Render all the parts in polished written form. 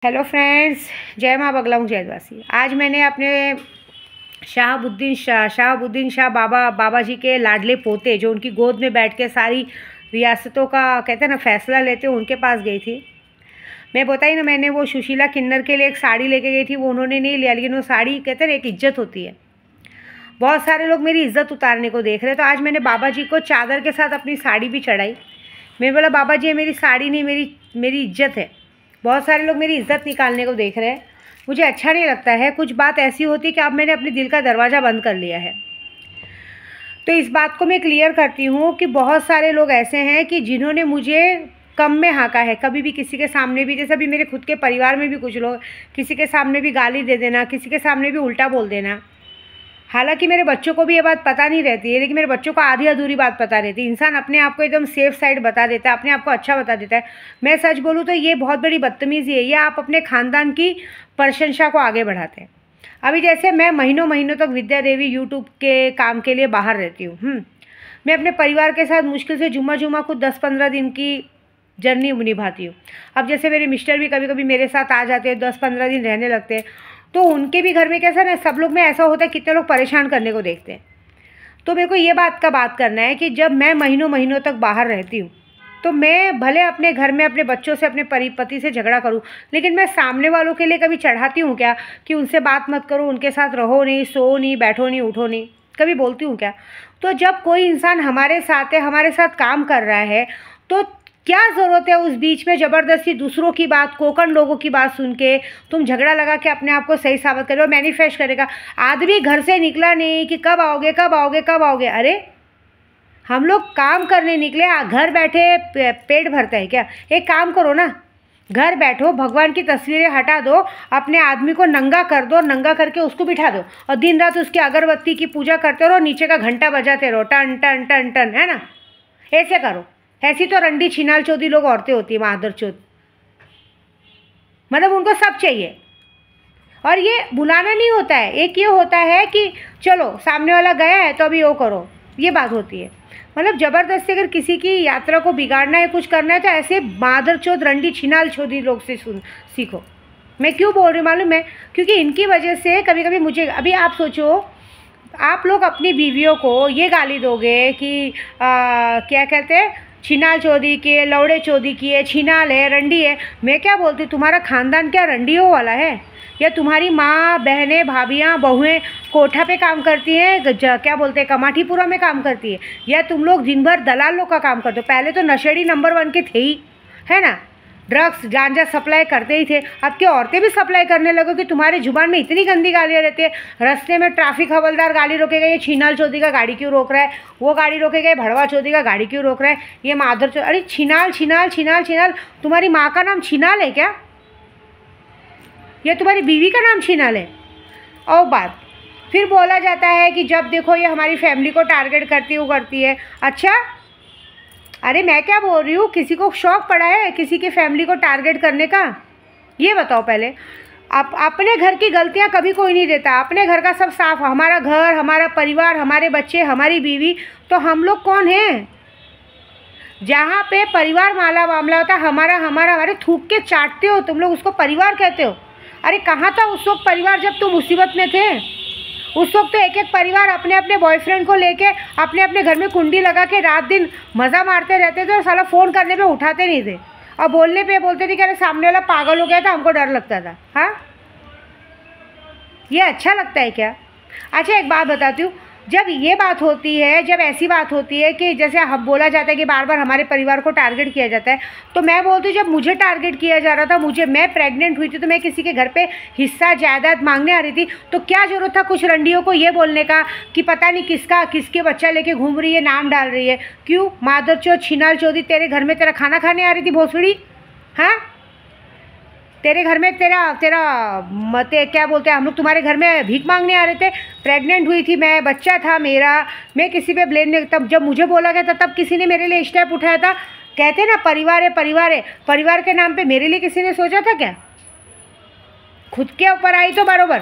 Hello friends, जय माँ बगला हूँ जयदवासी। आज मैंने अपने शहाबुद्दीन शाह बाबा जी के लाडले पोते, जो उनकी गोद में बैठ के सारी रियासतों का कहते हैं ना फैसला लेते हैं, उनके पास गई थी। मैं बताई ना, मैंने वो सुशीला किन्नर के लिए एक साड़ी लेके गई थी। वो उन्होंने नहीं लिया, लेकिन वो साड़ी कहते हैं ना एक इज्जत होती है। बहुत सारे लोग मेरी इज्जत उतारने को देख रहे हैं, तो आज मैंने बाबा जी को चादर के साथ अपनी साड़ी भी चढ़ाई। मैंने बोला, बाबा जी ये मेरी साड़ी नहीं, मेरी इज्जत है। बहुत सारे लोग मेरी इज्जत निकालने को देख रहे हैं, मुझे अच्छा नहीं लगता है। कुछ बात ऐसी होती है कि अब मैंने अपने दिल का दरवाज़ा बंद कर लिया है। तो इस बात को मैं क्लियर करती हूँ कि बहुत सारे लोग ऐसे हैं कि जिन्होंने मुझे कम में हाँका है। कभी भी किसी के सामने भी, जैसे अभी मेरे खुद के परिवार में भी कुछ लोग किसी के सामने भी गाली दे देना, किसी के सामने भी उल्टा बोल देना। हालांकि मेरे बच्चों को भी ये बात पता नहीं रहती है, लेकिन मेरे बच्चों को आधी अधूरी बात पता रहती है। इंसान अपने आप को एकदम सेफ साइड बता देता है, अपने आप को अच्छा बता देता है। मैं सच बोलूँ तो ये बहुत बड़ी बदतमीज़ी है। ये आप अपने ख़ानदान की प्रशंसा को आगे बढ़ाते हैं। अभी जैसे मैं महीनों तक विद्या देवी यूट्यूब के काम के लिए बाहर रहती हूँ। मैं अपने परिवार के साथ मुश्किल से जुम्मा को 10-15 दिन की जर्नी निभाती हूँ। अब जैसे मेरे मिस्टर भी कभी कभी मेरे साथ आ जाते हैं, 10-15 दिन रहने लगते हैं। तो उनके भी घर में कैसा ना, सब लोग में ऐसा होता है, कितने लोग परेशान करने को देखते हैं। तो मेरे को ये बात करना है कि जब मैं महीनों तक बाहर रहती हूँ, तो मैं भले अपने घर में अपने बच्चों से, अपने पति से झगड़ा करूँ, लेकिन मैं सामने वालों के लिए कभी चढ़ाती हूँ क्या कि उनसे बात मत करो, उनके साथ रहो नहीं, सो नहीं, बैठो नहीं, उठो नहीं? कभी बोलती हूँ क्या? तो जब कोई इंसान हमारे साथ है, हमारे साथ काम कर रहा है, तो क्या ज़रूरत है उस बीच में ज़बरदस्ती दूसरों की बात, कोकण लोगों की बात सुन के तुम झगड़ा लगा के अपने आप को सही साबित करो, मैनिफेस्ट करेगा। आदमी घर से निकला नहीं कि कब आओगे कब आओगे कब आओगे। अरे हम लोग काम करने निकले, घर बैठे पेट भरता है क्या? एक काम करो ना, घर बैठो, भगवान की तस्वीरें हटा दो, अपने आदमी को नंगा कर दो, नंगा करके उसको बिठा दो और दिन रात उसकी अगरबत्ती की पूजा करते रहो, नीचे का घंटा बजाते रहो, टन टन टन टन, है ना? ऐसे करो। ऐसी तो रंडी छिनाल चौधरी लोग औरतें होती है, मादर चौथ। मतलब उनको सब चाहिए। और ये बुलाना नहीं होता है, एक ये होता है कि चलो सामने वाला गया है तो अभी वो करो, ये बात होती है। मतलब ज़बरदस्ती अगर किसी की यात्रा को बिगाड़ना है, कुछ करना है, तो ऐसे मादर चौथ रंडी छिनाल चौधरी लोग से सीखो। मैं क्यों बोल रही हूँ मालूम है? क्योंकि इनकी वजह से कभी कभी मुझे, अभी आप सोचो, आप लोग अपनी बीवियों को ये गाली दोगे कि क्या कहते हैं, छिनाल चौधरी के, लौड़े चौधरी की है, छिनाल है, रंडी है। मैं क्या बोलती हूँ, तुम्हारा खानदान क्या रंडियों वाला है? या तुम्हारी माँ, बहनें, भाभियाँ, बहुएं कोठा पे काम करती हैं, क्या बोलते हैं, कमाठीपुरा में काम करती है? या तुम लोग दिन भर दलालों का काम करते हो? पहले तो नशेड़ी नंबर 1 के थे ही, है ना? ड्रग्स गांजा सप्लाई करते ही थे। अब क्या औरतें भी सप्लाई करने लगो कि तुम्हारे जुबान में इतनी गंदी गालियाँ रहती है? रास्ते में ट्रैफिक हवलदार गाड़ी रोकेगा, ये छिनाल चौधरी का गाड़ी क्यों रोक रहा है? वो गाड़ी रोकेगा, भड़वा चौधरी का गाड़ी क्यों रोक रहा है? ये माधर चौधरी, अरे छिनाल छिनाल छिनाल छिनाल, तुम्हारी माँ का नाम छिनाल है क्या? या तुम्हारी बीवी का नाम छिनाल है? और बात फिर बोला जाता है कि जब देखो ये हमारी फैमिली को टारगेट करती है। अच्छा, अरे मैं क्या बोल रही हूँ, किसी को शौक पड़ा है किसी की फैमिली को टारगेट करने का? ये बताओ पहले। अपने घर की गलतियाँ कभी कोई नहीं देता, अपने घर का सब साफ, हमारा घर, हमारा परिवार, हमारे बच्चे, हमारी बीवी, तो हम लोग कौन हैं? जहाँ पे परिवार मामला होता है, हमारे थूक के चाटते हो तुम लोग, उसको परिवार कहते हो। अरे कहाँ था उस वक्त परिवार जब तुम मुसीबत में थे? उस वक्त तो एक परिवार अपने अपने बॉयफ्रेंड को लेके अपने घर में कुंडी लगा के रात दिन मज़ा मारते रहते थे, और साला फ़ोन करने पे उठाते नहीं थे, और बोलने पे बोलते थे कि अरे सामने वाला पागल हो गया था, हमको डर लगता था। हाँ, ये अच्छा लगता है क्या? अच्छा एक बात बताती हूँ, जब ये बात होती है, जब ऐसी बात होती है कि जैसे हम बोला जाता है कि बार बार हमारे परिवार को टारगेट किया जाता है, तो मैं बोलती हूँ जब मुझे टारगेट किया जा रहा था, मैं प्रेग्नेंट हुई थी, तो मैं किसी के घर पे हिस्सा जायदाद मांगने आ रही थी, तो क्या ज़रूरत था कुछ रंडियों को ये बोलने का कि पता नहीं किसके बच्चा लेके घूम रही है, नाम डाल रही है? क्यों मादर चौथ छिनाल चौधरी तेरे घर में तेरा खाना खाने आ रही थी भोसड़ी? हाँ, तेरे घर में क्या बोलते हैं, हम लोग तुम्हारे घर में भीख मांगने आ रहे थे? प्रेग्नेंट हुई थी मैं, बच्चा था मेरा, मैं किसी पे ब्लेम नहीं, तब जब मुझे बोला गया था तब किसी ने मेरे लिए स्टेप उठाया था? कहते ना परिवार है, परिवार के नाम पे मेरे लिए किसी ने सोचा था क्या? खुद के ऊपर आई तो बराबर।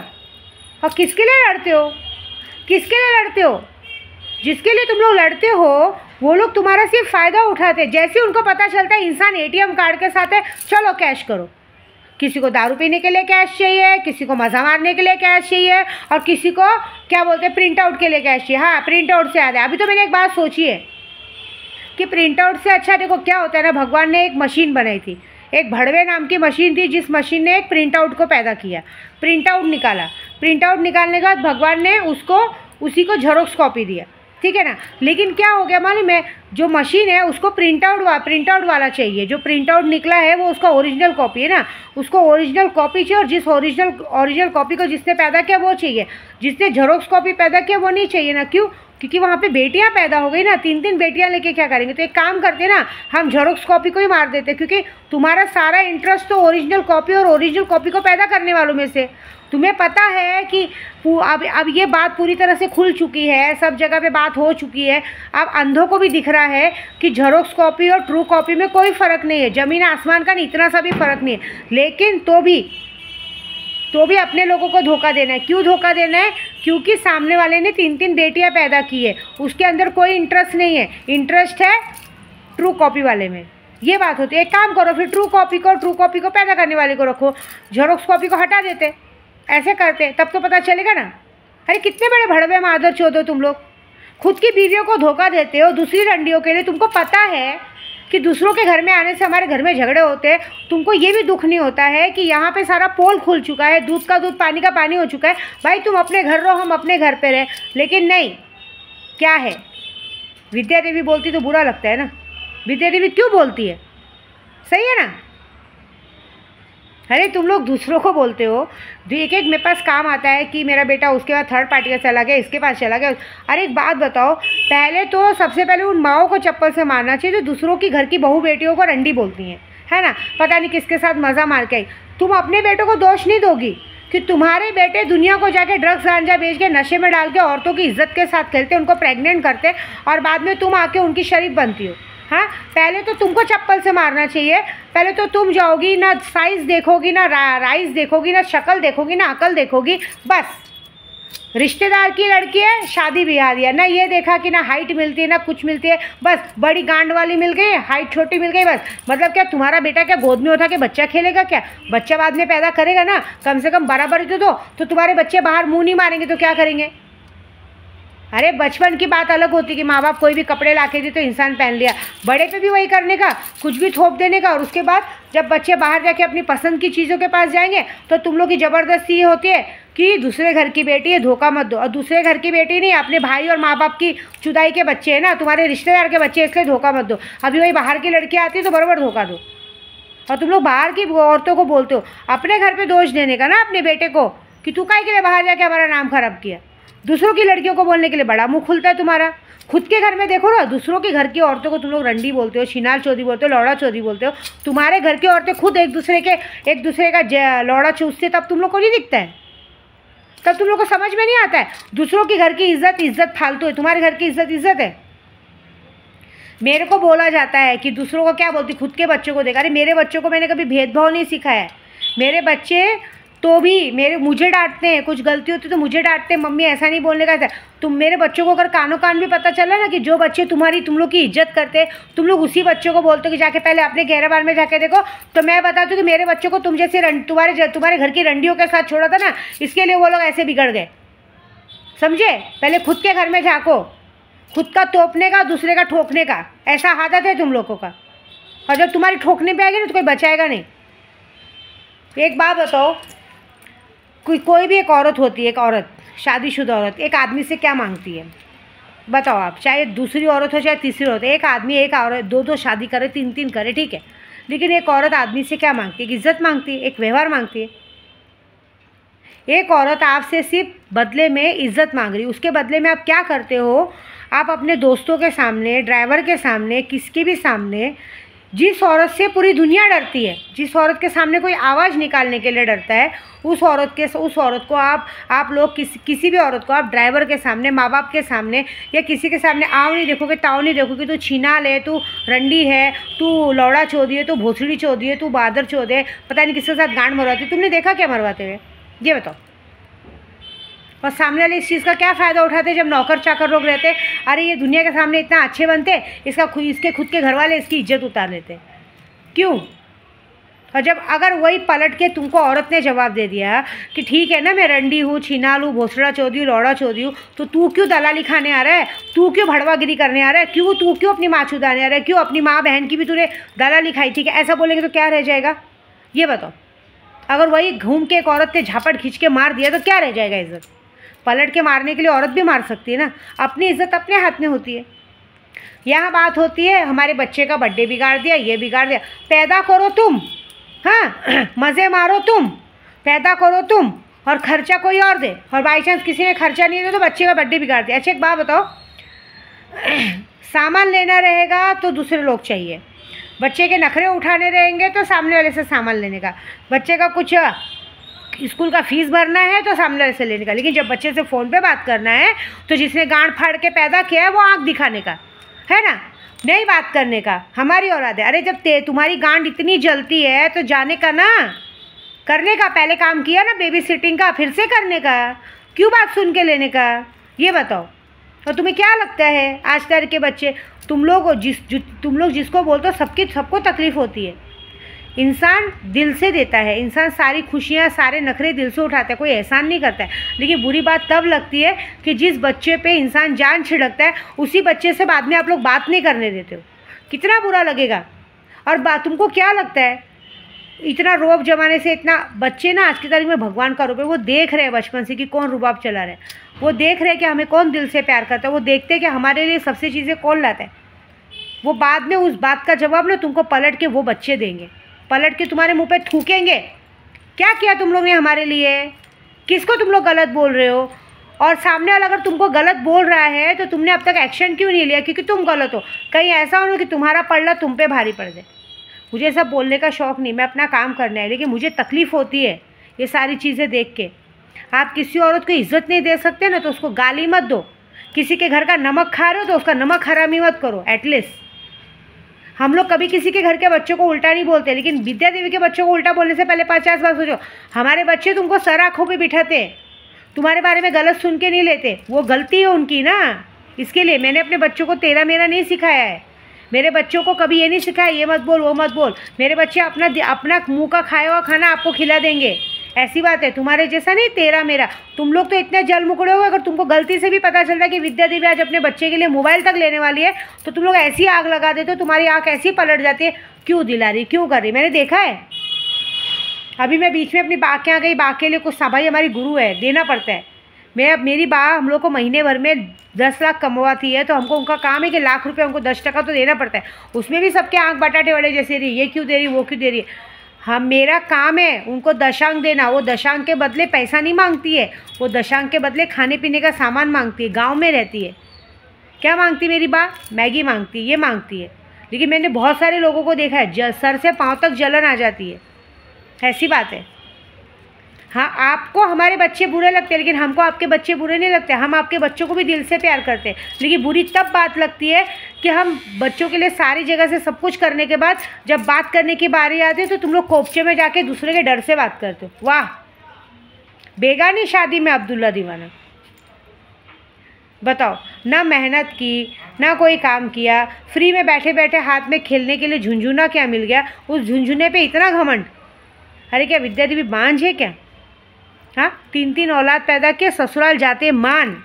और किसके लिए लड़ते हो? किसके लिए लड़ते हो? जिसके लिए तुम लोग लड़ते हो वो लोग तुम्हारा सिर्फ फ़ायदा उठाते हैं। जैसे उनको पता चलता है इंसान ATM कार्ड के साथ है, चलो कैश करो, किसी को दारू पीने के लिए कैश चाहिए, किसी को मज़ा मारने के लिए कैश चाहिए, और किसी को क्या बोलते हैं प्रिंट आउट के लिए कैश चाहिए। हाँ, प्रिंट आउट से याद है, अभी तो मैंने एक बात सोची है कि प्रिंट आउट से अच्छा देखो क्या होता है ना, भगवान ने एक मशीन बनाई थी, एक भड़वे नाम की मशीन थी, जिस मशीन ने एक प्रिंट आउट को पैदा किया, प्रिंट आउट निकाला। प्रिंट आउट निकालने के बाद भगवान ने उसको उसी को जेरोक्स कॉपी दिया, ठीक है ना। लेकिन क्या हो गया मालूम है, जो मशीन है उसको प्रिंट आउट वाला चाहिए, जो प्रिंट आउट निकला है वो उसका ओरिजिनल कॉपी है ना, उसको ओरिजिनल कॉपी चाहिए, और जिस ओरिजिनल कॉपी को जिसने पैदा किया वो चाहिए, जिसने जेरोक्स कॉपी पैदा किया वो नहीं चाहिए ना। क्यों? क्योंकि वहाँ पे बेटियाँ पैदा हो गई ना, 3 बेटियाँ लेके क्या करेंगे। तो एक काम करते ना, हम जेरोक्स कॉपी को ही मार देते, क्योंकि तुम्हारा सारा इंटरेस्ट तो ओरिजिनल कॉपी और ओरिजिनल कॉपी को पैदा करने वालों में से। तुम्हें पता है कि अब ये बात पूरी तरह से खुल चुकी है, सब जगह पे बात हो चुकी है। अब अंधों को भी दिख रहा है कि जेरोक्स कॉपी और ट्रू कॉपी में कोई फ़र्क नहीं है, ज़मीन आसमान का नहीं, इतना सा भी फ़र्क नहीं है। लेकिन तो भी अपने लोगों को धोखा देना है। क्यों धोखा देना है? क्योंकि सामने वाले ने 3 बेटियां पैदा की है, उसके अंदर कोई इंटरेस्ट नहीं है, इंटरेस्ट है ट्रू कॉपी वाले में। ये बात होती है। एक काम करो फिर, ट्रू कॉपी को पैदा करने वाले को रखो, जेरोक्स कॉपी को हटा देते, ऐसे करते, तब तो पता चलेगा ना। अरे कितने बड़े भड़वे मादर चौधो तुम लोग, खुद की बीवियों को धोखा देते हो दूसरी रंडियों के लिए। तुमको पता है कि दूसरों के घर में आने से हमारे घर में झगड़े होते हैं, तुमको ये भी दुख नहीं होता है कि यहाँ पे सारा पोल खुल चुका है, दूध का दूध पानी का पानी हो चुका है। भाई तुम अपने घर रहो, हम अपने घर पे रहे। लेकिन नहीं, क्या है, विद्या देवी बोलती तो बुरा लगता है ना। विद्या देवी क्यों बोलती है? सही है ना। अरे तुम लोग दूसरों को बोलते हो, एक मेरे पास काम आता है कि मेरा बेटा उसके बाद थर्ड पार्टी का चला गया, इसके पास चला गया। अरे एक बात बताओ, पहले तो सबसे पहले उन माओं को चप्पल से मारना चाहिए जो दूसरों की घर की बहू बेटियों को रंडी बोलती हैं, है ना। पता नहीं किसके साथ मज़ा मार के आई। तुम अपने बेटों को दोष नहीं दोगी कि तुम्हारे बेटे दुनिया को जाके ड्रग्स गांजा बेच के नशे में डाल के औरतों की इज्जत के साथ खेलते, उनको प्रेग्नेंट करते, और बाद में तुम आके उनकी शरीफ बनती हो। हाँ, पहले तो तुमको चप्पल से मारना चाहिए। पहले तो तुम जाओगी ना, साइज़ देखोगी ना, राइस देखोगी ना, शक्ल देखोगी ना, अकल देखोगी। बस रिश्तेदार की लड़की है, शादी ब्याह दिया ना, ये देखा कि ना हाइट मिलती है ना कुछ मिलती है, बस बड़ी गांड वाली मिल गई, हाइट छोटी मिल गई, बस। मतलब क्या तुम्हारा बेटा क्या गोद में उठा के बच्चा खेलेगा क्या? बच्चा बाद में पैदा करेगा ना, कम से कम बराबरी तो दो। तो तुम्हारे बच्चे बाहर मुँह नहीं मारेंगे तो क्या करेंगे? अरे बचपन की बात अलग होती कि माँ बाप कोई भी कपड़े ला के दिए तो इंसान पहन लिया, बड़े पे भी वही करने का, कुछ भी थोप देने का। और उसके बाद जब बच्चे बाहर जाके अपनी पसंद की चीज़ों के पास जाएंगे तो तुम लोग की ज़बरदस्ती ये होती है कि दूसरे घर की बेटी है, धोखा मत दो। और दूसरे घर की बेटी नहीं, अपने भाई और माँ बाप की चुदाई के बच्चे हैं ना, तुम्हारे रिश्तेदार के बच्चे, इसलिए धोखा मत दो। अभी वही बाहर की लड़की आती है तो बराबर धोखा दो। और तुम लोग बाहर की औरतों को बोलते हो, अपने घर पर दोष देने का ना अपने बेटे को कि तू काहे के लिए बाहर जाके हमारा नाम खराब किया। दूसरों की लड़कियों को बोलने के लिए बड़ा मुंह खुलता है तुम्हारा। खुद के घर में देखो ना, दूसरों के घर की औरतों को तुम लोग रंडी बोलते हो, छिनाल चौधरी बोलते हो, लौड़ा चौधरी बोलते हो। तुम्हारे घर की औरतें खुद एक दूसरे का लौड़ा चूसते, तब तुम लोग को नहीं दिखता है, तब तुम लोग को समझ में नहीं आता है। दूसरों की घर की इज्जत फालतू है, तुम्हारे घर की इज्जत है। मेरे को बोला जाता है कि दूसरों को क्या बोलती, खुद के बच्चों को देखा। अरे मेरे बच्चों को मैंने कभी भेदभाव नहीं सिखाया है। मेरे बच्चे तो भी मुझे डांटते हैं, कुछ गलती होती तो मुझे डांटते हैं, मम्मी ऐसा नहीं बोलने का। तुम मेरे बच्चों को अगर कानों कान भी पता चला ना कि जो बच्चे तुम लोग की इज्जत करते, तुम लोग उसी बच्चों को बोलते हो कि जाके पहले अपने गहराबार में जाके देखो। तो मैं बताती हूँ कि मेरे बच्चों को तुम जैसे तुम्हारे घर की रंडियों के साथ छोड़ा था ना, इसके लिए वो लोग ऐसे बिगड़ गए, समझे। पहले खुद के घर में झाँको, खुद का तोपने का, दूसरे का ठोकने का, ऐसा आदत है तुम लोगों का। और जब तुम्हारी ठोकने पे आएगी ना तो कोई बचाएगा नहीं। एक बात बताओ, कोई भी एक औरत होती है, एक औरत, शादीशुदा औरत, एक आदमी से क्या मांगती है बताओ आप? चाहे दूसरी औरत हो चाहे तीसरी औरत, एक आदमी एक औरत दो शादी करे, 3 करे, ठीक है। लेकिन एक औरत आदमी से क्या मांगती है? एक इज्जत मांगती है, एक व्यवहार मांगती है। एक औरत आपसे सिर्फ बदले में इज्जत मांग रही है, उसके बदले में आप क्या करते हो? आप अपने दोस्तों के सामने, ड्राइवर के सामने, किसके भी सामने, जिस औरत से पूरी दुनिया डरती है, जिस औरत के सामने कोई आवाज़ निकालने के लिए डरता है, उस औरत को आप लोग किसी भी औरत को आप ड्राइवर के सामने, माँ बाप के सामने या किसी के सामने आओ नहीं देखोगे, ताओ नहीं देखोगे। तू छीनाल है, तू रंडी है, तू लौड़ा चौधरी है, तू भोसड़ी चौधरी है, तू बादर चौधरी है, पता नहीं किसके साथ गांड मरवाती। तुमने देखा क्या मरवाते हुए? ये बताओ। और सामने वाले इस चीज़ का क्या फ़ायदा उठाते जब नौकर चाकर लोग रहते? अरे ये दुनिया के सामने इतना अच्छे बनते, इसके खुद के घर वाले इसकी इज्जत उतार लेते। क्यों? और जब अगर वही पलट के तुमको औरत ने जवाब दे दिया कि ठीक है ना, मैं रंडी हूँ, छीनाल हूँ, भोसड़ा चौधी हूँ, लौड़ा चौधी हूँ, तो तू क्यों दलाली खाने आ रहा है, तू क्यों भड़वागिरी करने आ रहा है, तू क्यों अपनी माँ छुदाने आ रहा है, क्यों अपनी माँ बहन की भी तूने दलाली खाई थी, ऐसा बोलेंगे तो क्या रह जाएगा ये बताओ। अगर वही घूम के एक औरत ने झापट खींच के मार दिया तो क्या रह जाएगा इज्जत। पलट के मारने के लिए औरत भी मार सकती है ना, अपनी इज्जत अपने हाथ में होती है। यहाँ बात होती है हमारे बच्चे का बर्थडे बिगाड़ दिया, ये बिगाड़ दिया। पैदा करो तुम, हाँ मज़े मारो तुम, पैदा करो तुम और खर्चा कोई और दे, और बाई चांस किसी ने खर्चा नहीं दिया तो बच्चे का बर्थडे बिगाड़ दिया। अच्छा एक बात बताओ, सामान लेना रहेगा तो दूसरे लोग चाहिए, बच्चे के नखरे उठाने रहेंगे तो सामने वाले से सामान लेने का, बच्चे का कुछ स्कूल का फीस भरना है तो सामने वाले से लेने का, लेकिन जब बच्चे से फ़ोन पे बात करना है तो जिसने गांड फाड़ के पैदा किया है वो आँख दिखाने का है ना, नहीं बात करने का। हमारी औलाद है, अरे जब तुम्हारी गांड इतनी जलती है तो जाने का ना, करने का। पहले काम किया ना बेबी सिटिंग का, फिर से करने का, क्यों बात सुन के लेने का, ये बताओ। और तुम्हें क्या लगता है आजकल के बच्चे, तुम लोग जिसको बोलते हो सबको तकलीफ़ होती है। इंसान दिल से देता है, इंसान सारी खुशियाँ सारे नखरे दिल से उठाता है, कोई एहसान नहीं करता है। लेकिन बुरी बात तब लगती है कि जिस बच्चे पे इंसान जान छिड़कता है उसी बच्चे से बाद में आप लोग बात नहीं करने देते हो, कितना बुरा लगेगा। और तुमको क्या लगता है इतना रोब जमाने से, इतना बच्चे ना आज की तारीख में भगवान का रूप है, वो देख रहे हैं बचपन से कि कौन रुबाब चला रहा है, वो देख रहे हैं कि हमें कौन दिल से प्यार करता है, वो देखते हैं कि हमारे लिए सबसे चीज़ें कौन लाता है। वो बाद में उस बात का जवाब ना तुमको पलट के वो बच्चे देंगे, पलट के तुम्हारे मुंह पे थूकेंगे, क्या किया तुम लोग ने हमारे लिए, किसको तुम लोग गलत बोल रहे हो। और सामने वाला अगर तुमको गलत बोल रहा है तो तुमने अब तक एक्शन क्यों नहीं लिया, क्योंकि तुम गलत हो। कहीं ऐसा हो ना कि तुम्हारा पलड़ा तुम पे भारी पड़ जाए। मुझे सब बोलने का शौक़ नहीं, मैं अपना काम करना है, लेकिन मुझे तकलीफ़ होती है ये सारी चीज़ें देख के। आप किसी औरत को इज्जत नहीं दे सकते ना तो उसको गाली मत दो, किसी के घर का नमक खा रहे हो तो उसका नमक हरामी मत करो। एटलीस्ट हम लोग कभी किसी के घर के बच्चों को उल्टा नहीं बोलते, लेकिन विद्या देवी के बच्चों को उल्टा बोलने से पहले 50 बार सोचो। हमारे बच्चे तुमको सर आँखों पे बिठाते, तुम्हारे बारे में गलत सुन के नहीं लेते, वो गलती है उनकी ना। इसके लिए मैंने अपने बच्चों को तेरा मेरा नहीं सिखाया है, मेरे बच्चों को कभी ये नहीं सिखाया ये मत बोल वो मत बोल। मेरे बच्चे अपना मुँह का खाया हुआ खाना आपको खिला देंगे, ऐसी बात है। तुम्हारे जैसा नहीं तेरा मेरा। तुम लोग तो इतने जल मुकड़े हो, अगर तुमको गलती से भी पता चलता है कि विद्या देवी आज अपने बच्चे के लिए मोबाइल तक लेने वाली है तो तुम लोग ऐसी आग लगा देते हो, तुम्हारी आँख ऐसी पलट जाती है, क्यों दिला रही क्यों कर रही। मैंने देखा है, अभी मैं बीच में अपनी बा के यहाँ गई, बा के लिए कुछ भाई हमारी गुरु है, देना पड़ता है। मेरी बा हम लोग को महीने भर में 10 लाख कमवाती है, तो हमको उनका काम है कि लाख रुपये हमको 10% तो देना पड़ता है। उसमें भी सबके आँख बटाटे वाले जैसे रही, ये क्यों दे रही वो क्यों दे रही है। हम मेरा काम है उनको दशांक देना, वो दशांक के बदले पैसा नहीं मांगती है, वो दशांक के बदले खाने पीने का सामान मांगती है। गांव में रहती है, क्या मांगती मेरी बा, मैगी मांगती है, ये मांगती है। लेकिन मैंने बहुत सारे लोगों को देखा है सर से पाँव तक जलन आ जाती है, ऐसी बात है। हाँ आपको हमारे बच्चे बुरे लगते हैं, लेकिन हमको आपके बच्चे बुरे नहीं लगते, हम आपके बच्चों को भी दिल से प्यार करते हैं। लेकिन बुरी तब बात लगती है कि हम बच्चों के लिए सारी जगह से सब कुछ करने के बाद जब बात करने की बारी आती है तो तुम लोग कोपचे में जाके दूसरे के डर से बात करते हो। वाह, बेगानी शादी में अब्दुल्ला दीवाना। बताओ, ना मेहनत की ना कोई काम किया, फ्री में बैठे बैठे हाथ में खेलने के लिए झुंझुना क्या मिल गया, उस झुंझुने पे इतना घमंड। अरे क्या विद्या देवी बांझ है क्या। हाँ 3 औलाद पैदा किए, ससुराल जाते मान,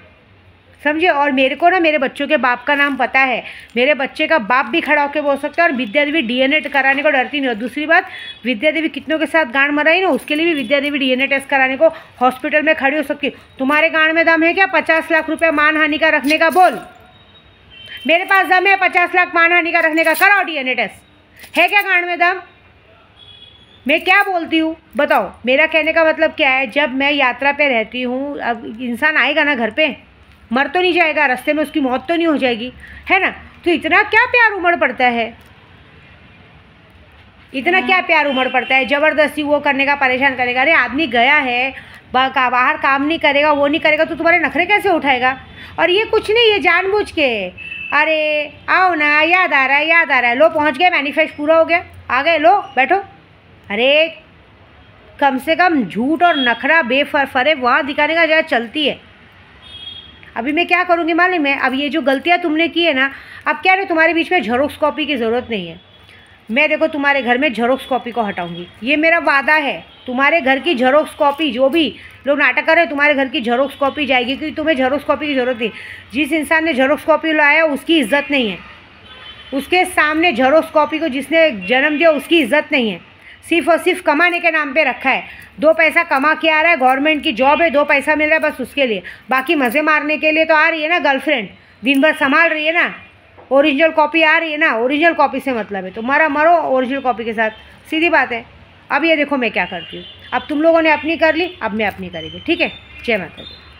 समझे। और मेरे को ना मेरे बच्चों के बाप का नाम पता है, मेरे बच्चे का बाप भी खड़ा होकर बोल सकता है। और विद्या देवी DNA कराने को डरती नहीं। और दूसरी बात, विद्या देवी कितनों के साथ गांड मराई ना, उसके लिए भी विद्या देवी DNA टेस्ट कराने को हॉस्पिटल में खड़ी हो सकती है। तुम्हारे गांड में दम है क्या 50 लाख रुपये मानहानि का रखने का, बोल। मेरे पास दम है 50 लाख मानहानि का रखने का, कराओ DNA टेस्ट। है क्या गांड में दम। मैं क्या बोलती हूँ बताओ, मेरा कहने का मतलब क्या है। जब मैं यात्रा पे रहती हूँ, अब इंसान आएगा ना घर पे, मर तो नहीं जाएगा, रास्ते में उसकी मौत तो नहीं हो जाएगी, है ना। तो इतना क्या प्यार उमड़ पड़ता है, इतना क्या प्यार उमड़ पड़ता है, ज़बरदस्ती वो करने का, परेशान करेगा। अरे आदमी गया है बाहर, काम नहीं करेगा, वो नहीं करेगा तो तुम्हारे नखरे कैसे उठाएगा। और ये कुछ नहीं, ये जानबूझ के, अरे आओ ना, याद आ रहा है, लो पहुँच गए, मैनिफेस्ट पूरा हो गया, आ गए, लो बैठो। अरे कम से कम झूठ और नखरा बेफरे वहाँ दिखाने का जगह चलती है। अभी मैं क्या करूँगी मालूम है, अब ये जो गलतियाँ तुमने की है ना, अब क्या है, तुम्हारे बीच में झरोक्स कॉपी की ज़रूरत नहीं है। मैं देखो तुम्हारे घर में जेरोक्स कॉपी को हटाऊंगी, ये मेरा वादा है। तुम्हारे घर की जेरोक्स कॉपी, जो भी लोग नाटक कर रहे हैं, तुम्हारे घर की जेरोक्स कॉपी जाएगी, क्योंकि तुम्हें जेरोक्स कॉपी की ज़रूरत नहीं। जिस इंसान ने जेरोक्स कॉपी लाया उसकी इज्जत नहीं है, उसके सामने जेरोक्स कॉपी को जिसने जन्म दिया उसकी इज्जत नहीं है। सिर्फ और सिर्फ कमाने के नाम पे रखा है, 2 पैसा कमा के आ रहा है, गवर्नमेंट की जॉब है, 2 पैसा मिल रहा है बस उसके लिए। बाकी मज़े मारने के लिए तो आ रही है ना गर्लफ्रेंड, दिन भर संभाल रही है ना। ओरिजिनल कॉपी आ रही है ना, ओरिजिनल कॉपी से मतलब है तुम्हारा, मरो ओरिजिनल कॉपी के साथ, सीधी बात है। अब ये देखो मैं क्या करती हूँ, अब तुम लोगों ने अपनी कर ली, अब मैं अपनी करेगी, ठीक है। जय माता दी।